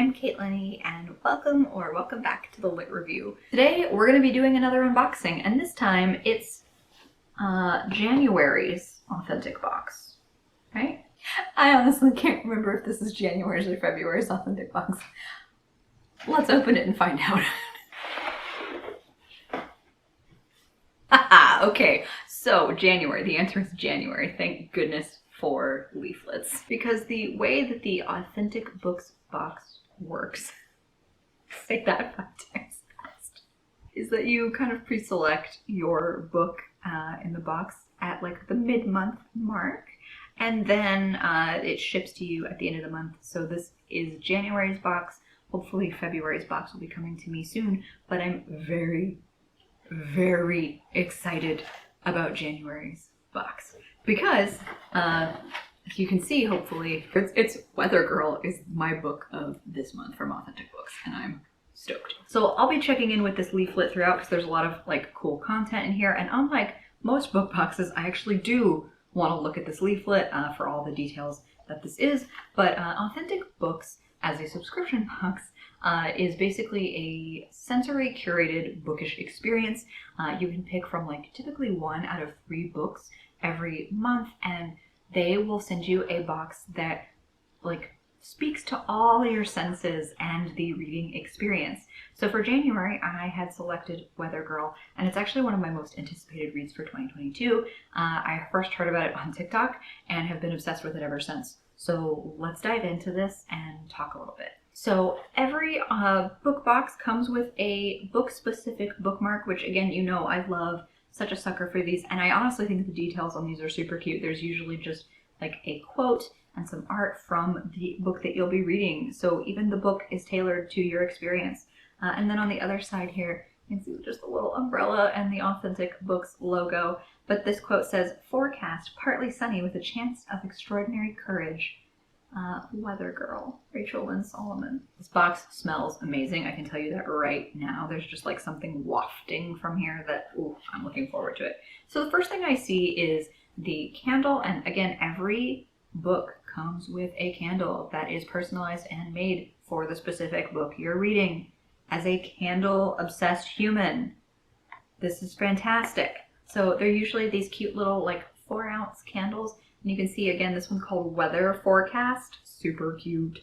I'm Caitlin and welcome back to the Lit Review. Today we're going to be doing another unboxing, and this time it's January's authentic box, right? I honestly can't remember if this is January's or February's authentic box. Let's open it and find out. Haha, okay, so January, the answer is January. Thank goodness for leaflets. Because the way that the authentic books box works, say that 5 times fast, is that you kind of pre-select your book in the box at like the mid-month mark, and then it ships to you at the end of the month. So this is January's box. Hopefully February's box will be coming to me soon, but I'm very, very excited about January's box because as you can see, hopefully, it's Weather Girl is my book of this month from Authentic Books, and I'm stoked. So I'll be checking in with this leaflet throughout because there's a lot of like cool content in here, and unlike most book boxes, I actually do want to look at this leaflet for all the details that this is. But Authentic Books as a subscription box is basically a sensory curated bookish experience. You can pick from like typically 1 out of 3 books every month, and they will send you a box that like speaks to all your senses and the reading experience. So for January, I had selected Weather Girl, and it's actually one of my most anticipated reads for 2022. I first heard about it on TikTok and have been obsessed with it ever since. So let's dive into this and talk a little bit. So every book box comes with a book-specific bookmark, which again, you know I love. Such a sucker for these, and I honestly think the details on these are super cute. There's usually just like a quote and some art from the book that you'll be reading, so even the book is tailored to your experience. And then on the other side here, you can see just a little umbrella and the Authentic Books logo. But this quote says, "Forecast partly sunny with a chance of extraordinary courage. Weather Girl, Rachel Lynn Solomon." This box smells amazing. I can tell you that right now. There's just like something wafting from here that, ooh, I'm looking forward to it. So the first thing I see is the candle. And again, every book comes with a candle that is personalized and made for the specific book you're reading. As a candle obsessed human, this is fantastic. So they're usually these cute little like 4-ounce candles. And you can see, again, this one's called Weather Forecast. Super cute.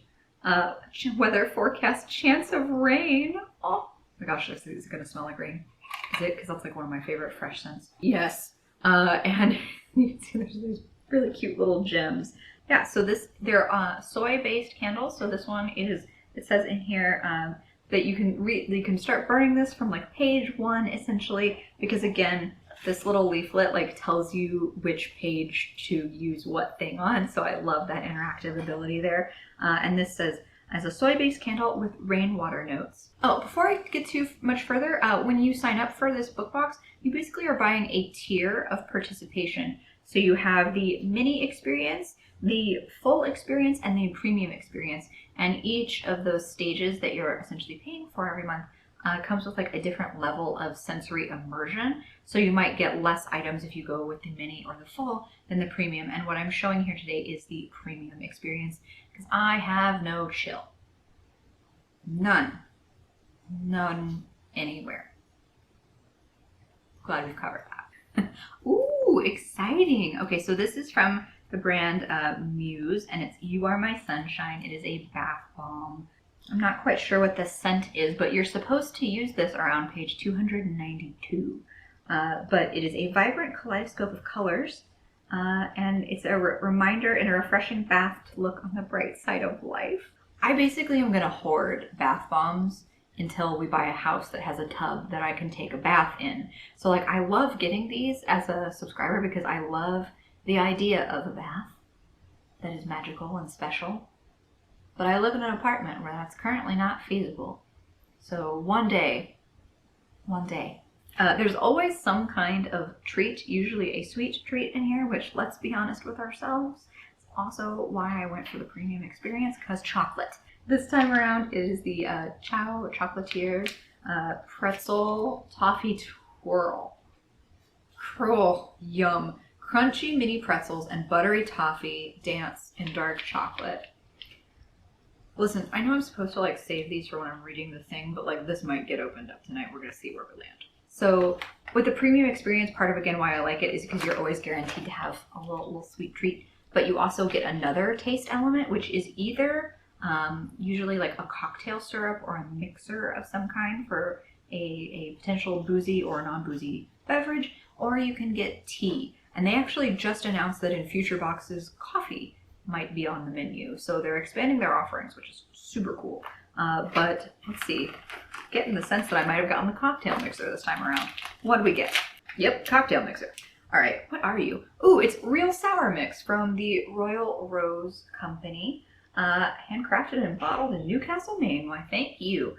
Weather Forecast, chance of rain. Oh my gosh, this is going to smell like rain. Is it? Because that's like one of my favorite fresh scents. Yes. And you can see there's these really cute little gems. Yeah, so they're soy-based candles. So this one is, it says in here that you can start burning this from like page 1, essentially, because again, this little leaflet like tells you which page to use what thing on, so I love that interactive ability there. And this says, as a soy-based candle with rainwater notes. Oh, before I get too much further, when you sign up for this book box, you basically are buying a tier of participation. So you have the mini experience, the full experience, and the premium experience. And each of those stages that you're essentially paying for every month comes with like a different level of sensory immersion. So you might get less items if you go with the mini or the full than the premium. And what I'm showing here today is the premium experience because I have no chill. None anywhere. Glad we've covered that. Ooh, exciting. Okay, so this is from the brand Muse, and it's You Are My Sunshine. It is a bath bomb. I'm not quite sure what the scent is, but you're supposed to use this around page 292. But it is a vibrant kaleidoscope of colors, and it's a reminder and a refreshing bath to look on the bright side of life. I basically am going to hoard bath bombs until we buy a house that has a tub that I can take a bath in. So like I love getting these as a subscriber because I love the idea of a bath that is magical and special. But I live in an apartment where that's currently not feasible. So one day. There's always some kind of treat, usually a sweet treat in here, which, let's be honest with ourselves, is also why I went for the premium experience, because chocolate. This time around is the Chow Chocolatier Pretzel Toffee Twirl. Cruel. Yum. Crunchy mini pretzels and buttery toffee dance in dark chocolate. Listen, I know I'm supposed to like save these for when I'm reading the thing, but like this might get opened up tonight. We're gonna see where we land. So with the premium experience, part of again why I like it is because you're always guaranteed to have a little sweet treat, but you also get another taste element, which is either usually like a cocktail syrup or a mixer of some kind for a potential boozy or non-boozy beverage, or you can get tea. And they actually just announced that in future boxes, coffee might be on the menu. So they're expanding their offerings, which is super cool. But let's see, getting the sense that I might have gotten the cocktail mixer this time around. What do we get? Yep, cocktail mixer. All right, what are you? Ooh, it's Real Sour Mix from the Royal Rose Company. Handcrafted and bottled in Newcastle, Maine. Why, thank you.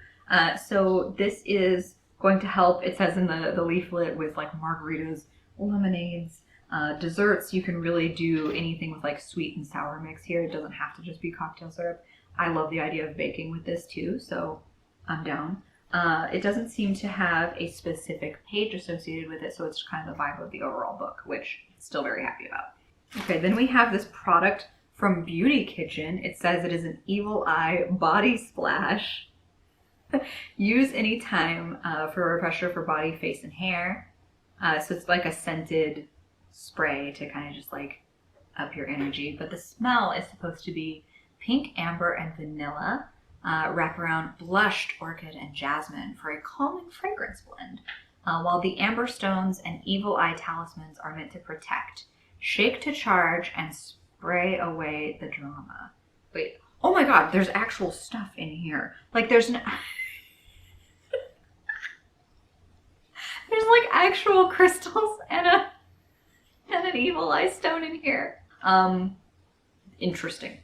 So this is going to help, it says in the leaflet, with like margaritas, lemonades, desserts. You can really do anything with like sweet and sour mix here. It doesn't have to just be cocktail syrup. I love the idea of baking with this too, so I'm down. It doesn't seem to have a specific page associated with it, so it's kind of the vibe of the overall book, which I'm still very happy about. Okay, then we have this product from Beauty Kitchen. It says it is an Evil Eye Body Splash. Use anytime for a refresher for body, face, and hair. So it's like a scented spray to kind of just like up your energy. But the smell is supposed to be pink, amber, and vanilla. Wraparound blushed orchid and jasmine for a calming fragrance blend. While the amber stones and evil eye talismans are meant to protect. Shake to charge and spray away the drama. Wait, oh my god, there's actual stuff in here. Like there's there's like actual crystals and an evil eye stone in here. Interesting.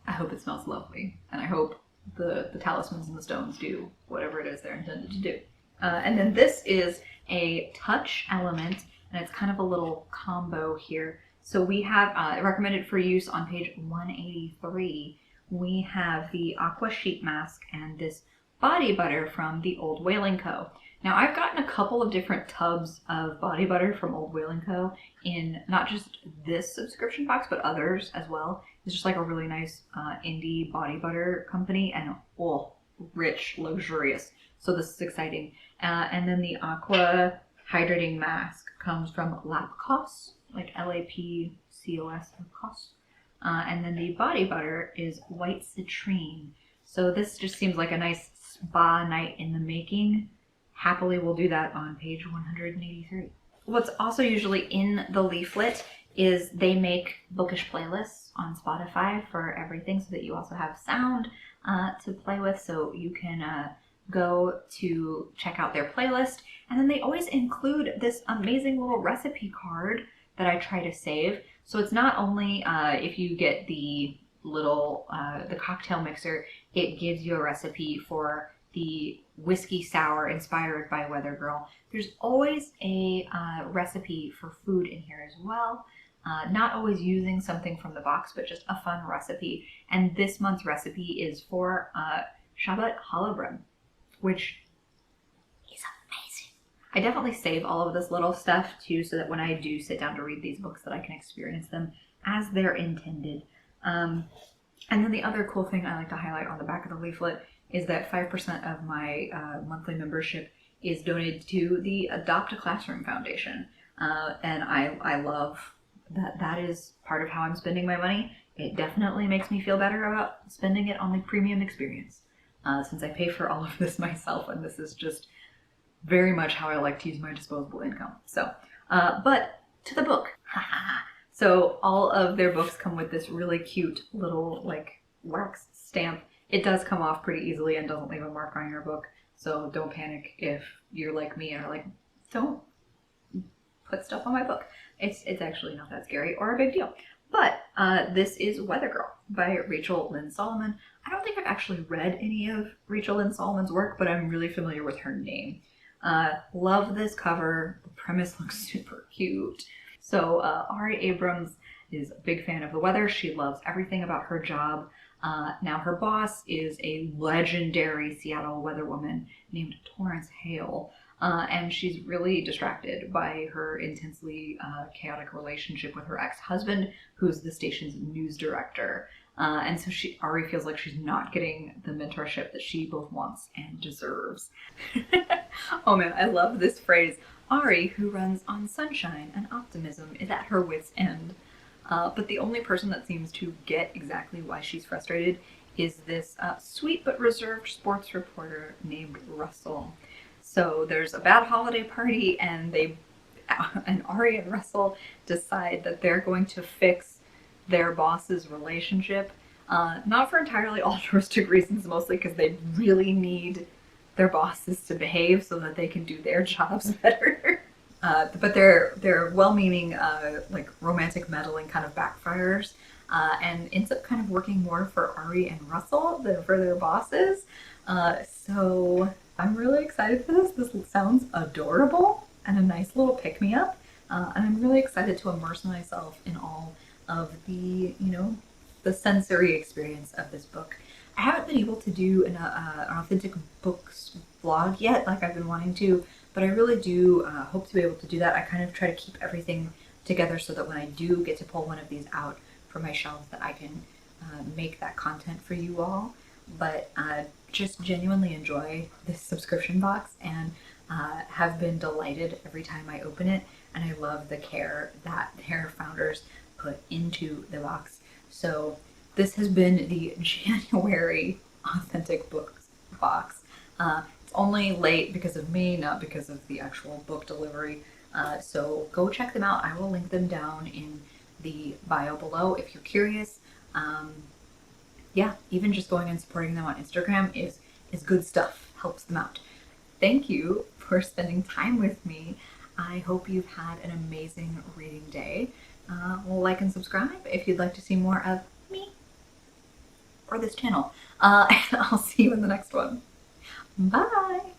I hope it smells lovely, and I hope the talismans and the stones do whatever it is they're intended to do. And then this is a touch element, and it's kind of a little combo here. So we have recommended for use on page 183. We have the Aqua Sheet Mask and this body butter from the Old Whaling Co. Now I've gotten a couple of different tubs of body butter from Old Whaling Co. in not just this subscription box, but others as well. It's just like a really nice indie body butter company, and rich, luxurious. So this is exciting. And then the Aqua Hydrating Mask comes from Lapcos, like Lapcos, Lapcos. And then the body butter is White Citrine. So this just seems like a nice spa night in the making. Happily we'll do that on page 183. What's also usually in the leaflet is they make bookish playlists on Spotify for everything, so that you also have sound to play with, so you can go to check out their playlist. And then they always include this amazing little recipe card that I try to save. So it's not only if you get the little the cocktail mixer, it gives you a recipe for the whiskey sour inspired by Weather Girl. There's always a recipe for food in here as well. Not always using something from the box, but just a fun recipe. And this month's recipe is for Shabbat challah bread, which is amazing. I definitely save all of this little stuff too, so that when I do sit down to read these books, that I can experience them as they're intended. And then the other cool thing I like to highlight on the back of the leaflet is that 5% of my monthly membership is donated to the Adopt a Classroom Foundation. And I love that is part of how I'm spending my money. It definitely makes me feel better about spending it on the premium experience, since I pay for all of this myself, and this is just very much how I like to use my disposable income. So, but to the book. So all of their books come with this really cute little like wax stamp. It does come off pretty easily and doesn't leave a mark on your book, so don't panic if you're like me and are like, don't put stuff on my book. It's actually not that scary or a big deal. But this is Weather Girl by Rachel Lynn Solomon. I don't think I've actually read any of Rachel Lynn Solomon's work, but I'm really familiar with her name. Love this cover. The premise looks super cute. So Ari Abrams is a big fan of the weather. She loves everything about her job. Now her boss is a legendary Seattle weatherwoman named Torrance Hale. and she's really distracted by her intensely chaotic relationship with her ex-husband, who's the station's news director. And so Ari feels like she's not getting the mentorship that she both wants and deserves. Oh man, I love this phrase. Ari, who runs on sunshine and optimism, is at her wit's end. But the only person that seems to get exactly why she's frustrated is this sweet but reserved sports reporter named Russell. So there's a bad holiday party, and Ari and Russell decide that they're going to fix their boss's relationship, not for entirely altruistic reasons, mostly because they really need their bosses to behave so that they can do their jobs better. But their well-meaning like romantic meddling kind of backfires, and ends up kind of working more for Ari and Russell than for their bosses. So I'm really excited for this. This sounds adorable and a nice little pick-me-up, and I'm really excited to immerse myself in all of the, the sensory experience of this book. I haven't been able to do an authentic books vlog yet, like I've been wanting to, but I really do hope to be able to do that. I kind of try to keep everything together so that when I do get to pull one of these out from my shelves, that I can make that content for you all. But just genuinely enjoy this subscription box, and have been delighted every time I open it, and I love the care that their founders put into the box. So this has been the January authentic books box. It's only late because of me, not because of the actual book delivery. So go check them out. I will link them down in the bio below if you're curious. Yeah, even just going and supporting them on Instagram is good stuff, helps them out. Thank you for spending time with me. I hope you've had an amazing reading day. Like and subscribe if you'd like to see more of me or this channel. And I'll see you in the next one. Bye!